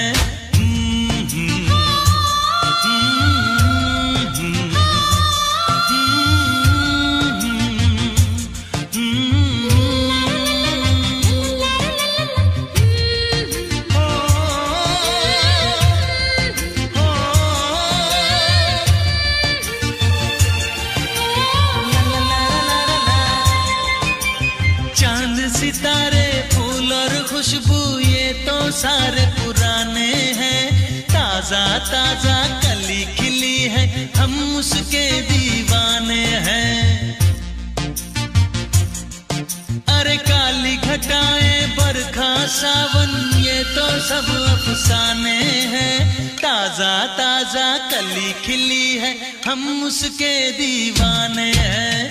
Speaker 1: सितारे फूल और खुशबू ये तो सारे पुराने हैं। ताजा ताजा कली खिली है हम उसके दीवाने हैं। अरे काली घटाएं बरखा सावन ये तो सब अफसाने हैं। ताजा ताजा कली खिली है हम उसके दीवाने हैं।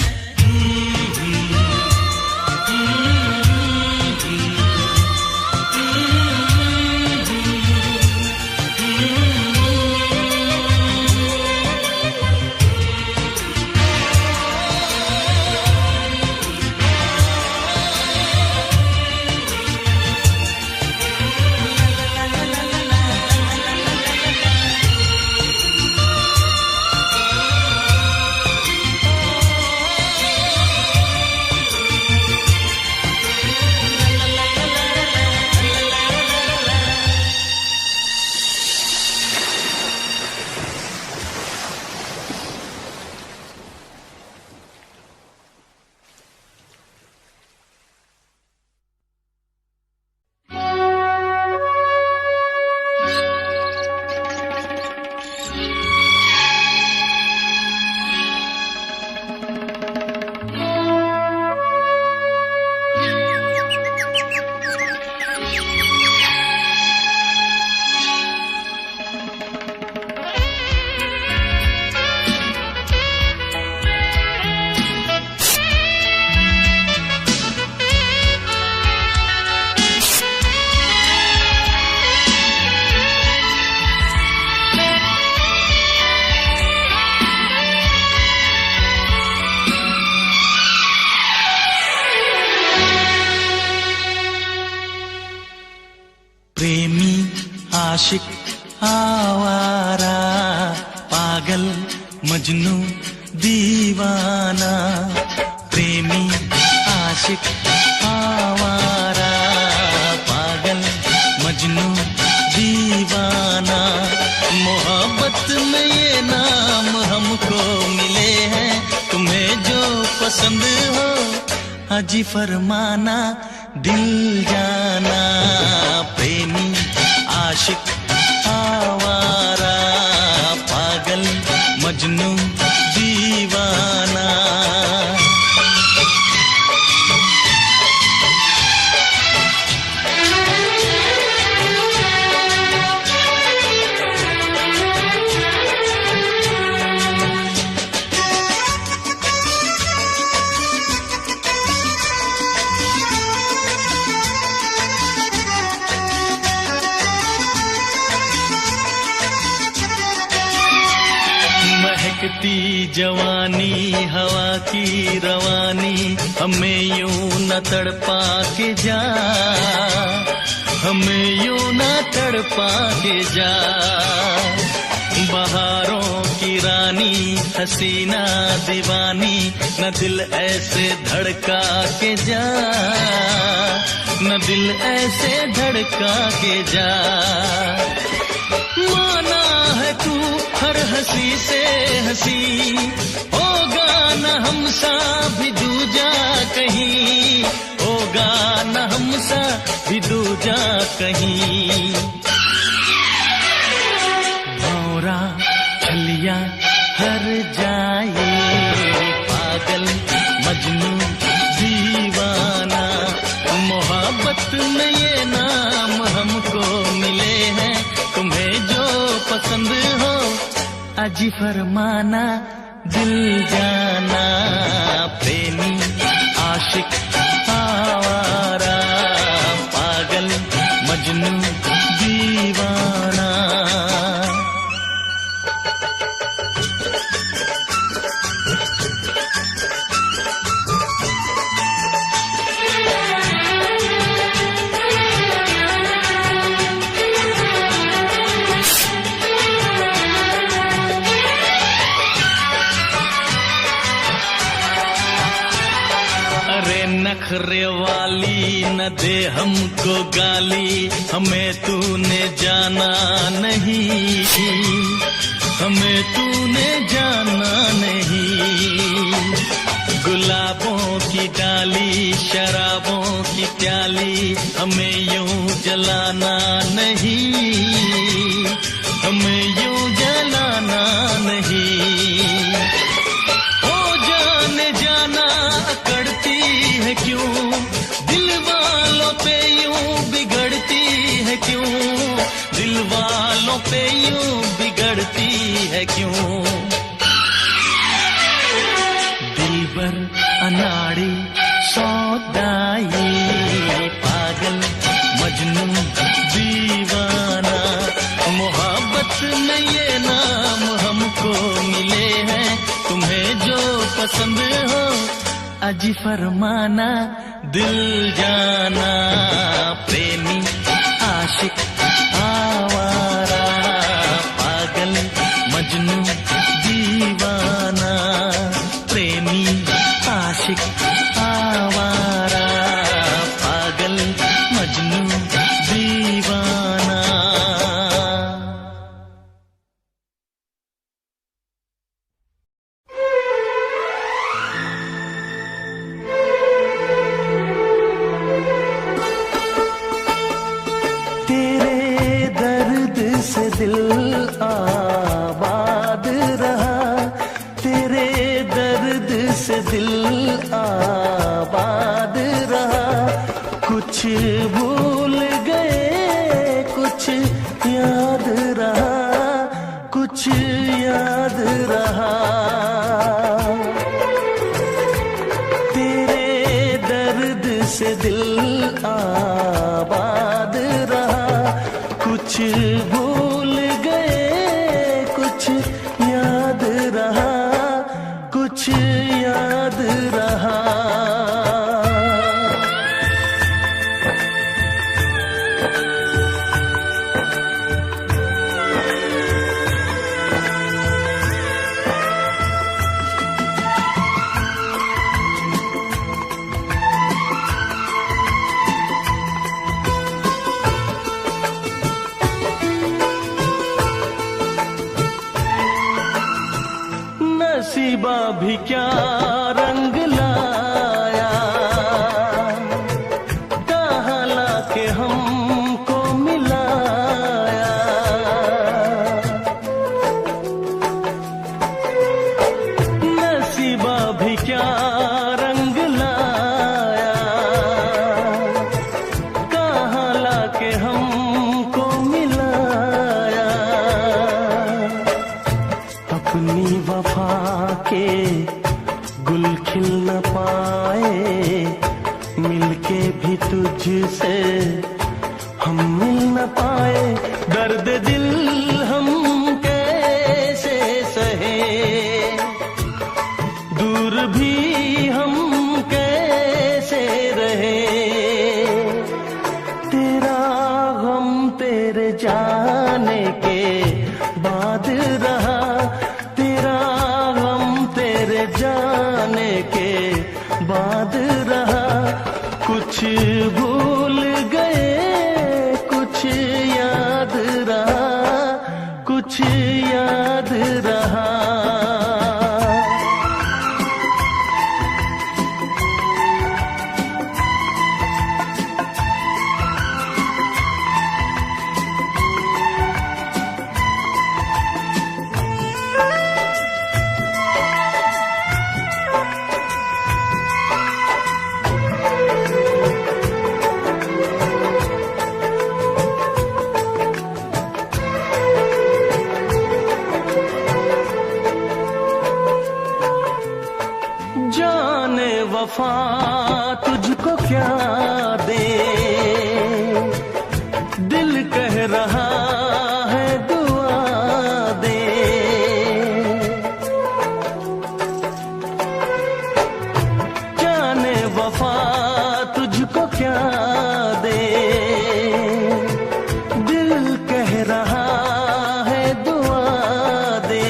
Speaker 1: आशिक आवारा, पागल मजनू दीवाना, प्रेमी आशिक आवारा, पागल मजनू दीवाना। मोहब्बत में ये नाम हमको मिले हैं, तुम्हें जो पसंद हो हाजी फरमाना, दिल जाना। प्रेमी आशिक आवारा, पागल मजनू दीवाना।
Speaker 2: महकती जवानी हवा की रवानी, हमें यूं न तड़पा के जा, हमें यूं न तड़पा के जा। बहारों की रानी हसीना दीवानी, न दिल ऐसे धड़का के जा, न दिल ऐसे धड़का के जा। माना है तू हर हंसी से हंसी, होगा न हमसा भी दूजा कहीं, होगा न हमसा भी दूजा कहीं। भौरा छलिया हर जाए, पागल मजनू दीवाना। मोहब्बत में ये नाम हमको मिले हैं, तुम्हें जो पसंद हो अजी फरमाना, दिल जाना। प्रेमी आशिक आवारा, पागल मजनू दीवाना। नखरे वाली न दे हमको गाली, हमें तूने जाना नहीं, हमें तूने जाना नहीं। गुलाबों की डाली शराबों की प्याली, हमें यूं जलाना नहीं, हमें यूं जलाना नहीं। क्यों दिल वालों पे यूं बिगड़ती है, क्यों दिल वालों पे यूं बिगड़ती है क्यों। दिलबर अनाड़ी सौदाई, पागल मजनू दीवाना। मोहब्बत में ये नाम हमको मिले हैं, तुम्हें जो पसंद हो अजी फरमाना, दिल जाना। प्रेमी आशिक आवारा, पागल मजनू दीवाना। प्रेमी आशिक आवारा, पागल मजनू दीवाना।
Speaker 1: दिल आबाद रहा, तेरे दर्द से दिल आबाद रहा। कुछ भूल गए कुछ याद रहा, कुछ याद रहा। तेरे दर्द से दिल आबाद रहा। कुछ भूल गए कुछ याद रहा, कुछ याद रहा।
Speaker 2: क्या रंग लाया, कहाँ लाके हमको मिलाया। अपनी वफा के गुल खिल न पाए, मिलके भी तुझसे हम मिल न पाए। दर्द दिल हम कैसे सहे, दूर भी हम कैसे रहे। तेरा गम तेरे जाने के बाद रहा, तेरा गम तेरे जाने के बाद रहा। कुछ भूल गए कुछ याद रहा, कुछ याद रहा। जाने वफा तुझको क्या दे, दिल कह रहा है दुआ दे। जाने वफा तुझको क्या दे, दिल कह रहा है दुआ दे।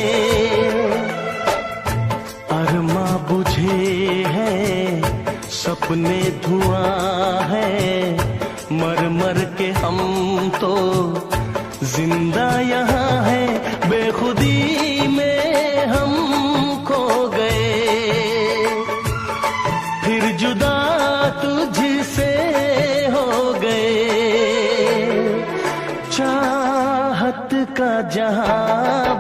Speaker 2: अरमा बुझे हैं सपने धुआं है, मर मर के हम तो जिंदा यहाँ है। बेखुदी में हम खो गए, फिर जुदा तुझसे हो गए। चाहत का जहां